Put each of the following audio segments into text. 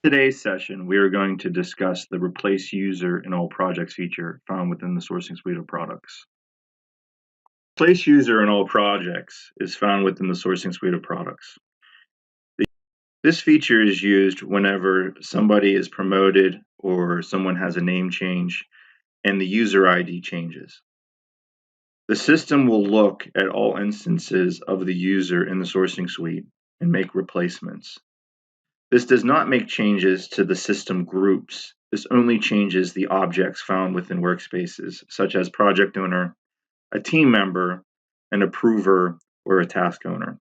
Today's session, we are going to discuss the Replace User in All Projects feature found within the sourcing suite of products. Replace User in All Projects is found within the sourcing suite of products. This feature is used whenever somebody is promoted or someone has a name change and the user ID changes. The system will look at all instances of the user in the sourcing suite and make replacements. This does not make changes to the system groups. This only changes the objects found within workspaces, such as project owner, a team member, an approver, or a task owner.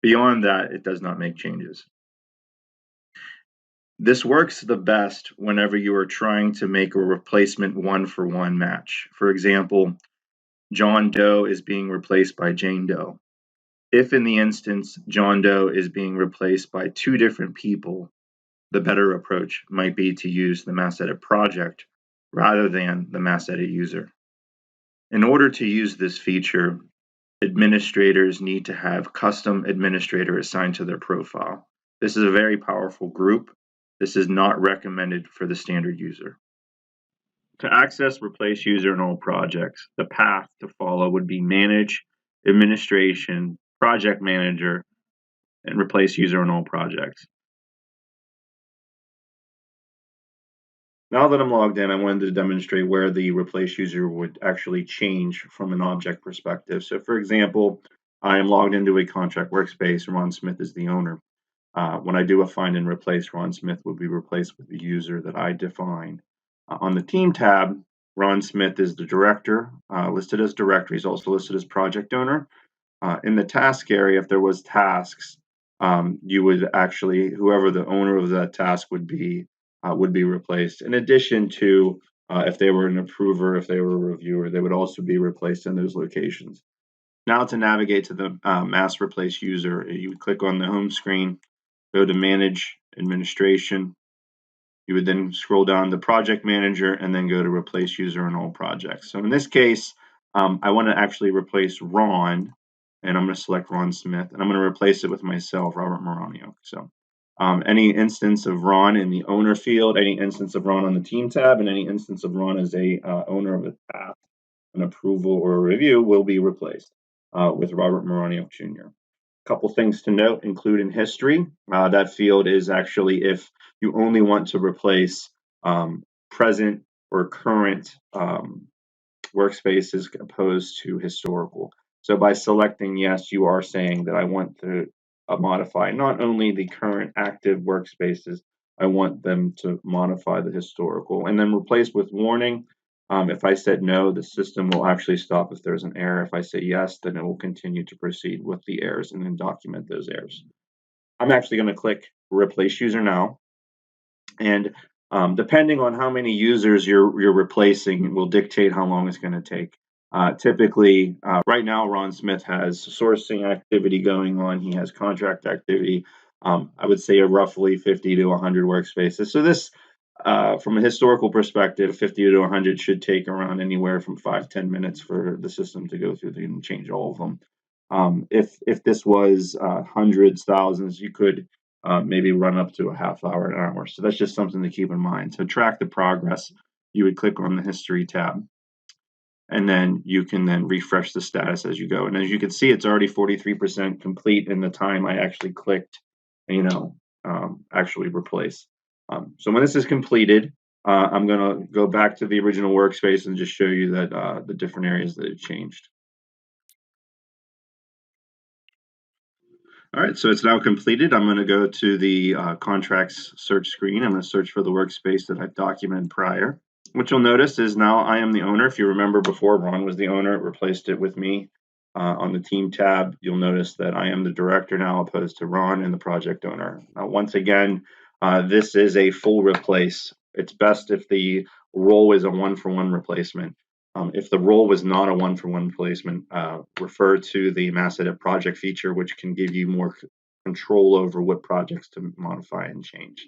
Beyond that, it does not make changes. This works the best whenever you are trying to make a replacement one-for-one match. For example, John Doe is being replaced by Jane Doe. If in the instance John Doe is being replaced by two different people, the better approach might be to use the mass edit project rather than the mass edit user. In order to use this feature, administrators need to have custom administrator assigned to their profile. This is a very powerful group. This is not recommended for the standard user. To access Replace User in all projects, the path to follow would be Manage, Administration, Project Manager, and Replace User in all projects. Now that I'm logged in, I wanted to demonstrate where the replace user would actually change from an object perspective. So for example, I am logged into a contract workspace. Ron Smith is the owner. When I do a find and replace, Ron Smith would be replaced with the user that I define. On the team tab, Ron Smith is the director, listed as director. He's also listed as project owner. In the task area, if there was tasks, you would actually, whoever the owner of that task would be replaced. In addition to if they were an approver, if they were a reviewer, they would also be replaced in those locations. Now to navigate to the mass replace user, you would click on the home screen, go to Manage Administration. You would then scroll down to Project Manager and then go to Replace User in all projects. So in this case, I want to actually replace Ron, and I'm going to select Ron Smith, and I'm going to replace it with myself, Robert Moranio. So any instance of Ron in the owner field, any instance of Ron on the team tab, and any instance of Ron as a owner of a task, an approval, or a review will be replaced with Robert Moranio Jr. Couple things to note include in history. That field is actually if you only want to replace present or current workspaces opposed to historical. So by selecting yes, you are saying that I want to modify not only the current active workspaces, I want them to modify the historical. And then replace with warning. If I said no, the system will actually stop if there's an error. If I say yes, then it will continue to proceed with the errors and then document those errors. I'm actually going to click Replace User now. And depending on how many users you're replacing will dictate how long it's going to take. Typically, right now, Ron Smith has sourcing activity going on. He has contract activity. I would say roughly 50 to 100 workspaces. So this, from a historical perspective, 50 to 100 should take around anywhere from 5-10 minutes for the system to go through and change all of them. If this was hundreds, thousands, you could maybe run up to a half hour, an hour. So that's just something to keep in mind. To track the progress, you would click on the History tab, and then you can then refresh the status as you go. And as you can see, it's already 43% complete in the time I actually clicked, actually replace. So when this is completed, I'm going to go back to the original workspace and just show you that the different areas that it changed. All right, so it's now completed. I'm going to go to the contracts search screen. I'm going to search for the workspace that I've documented prior. What you'll notice is now I am the owner. If you remember before, Ron was the owner. It replaced it with me. On the team tab, you'll notice that I am the director now opposed to Ron and the project owner. Now, once again, this is a full replace. It's best if the role is a one-for-one replacement. If the role was not a one-for-one replacement, refer to the mass edit project feature, which can give you more control over what projects to modify and change.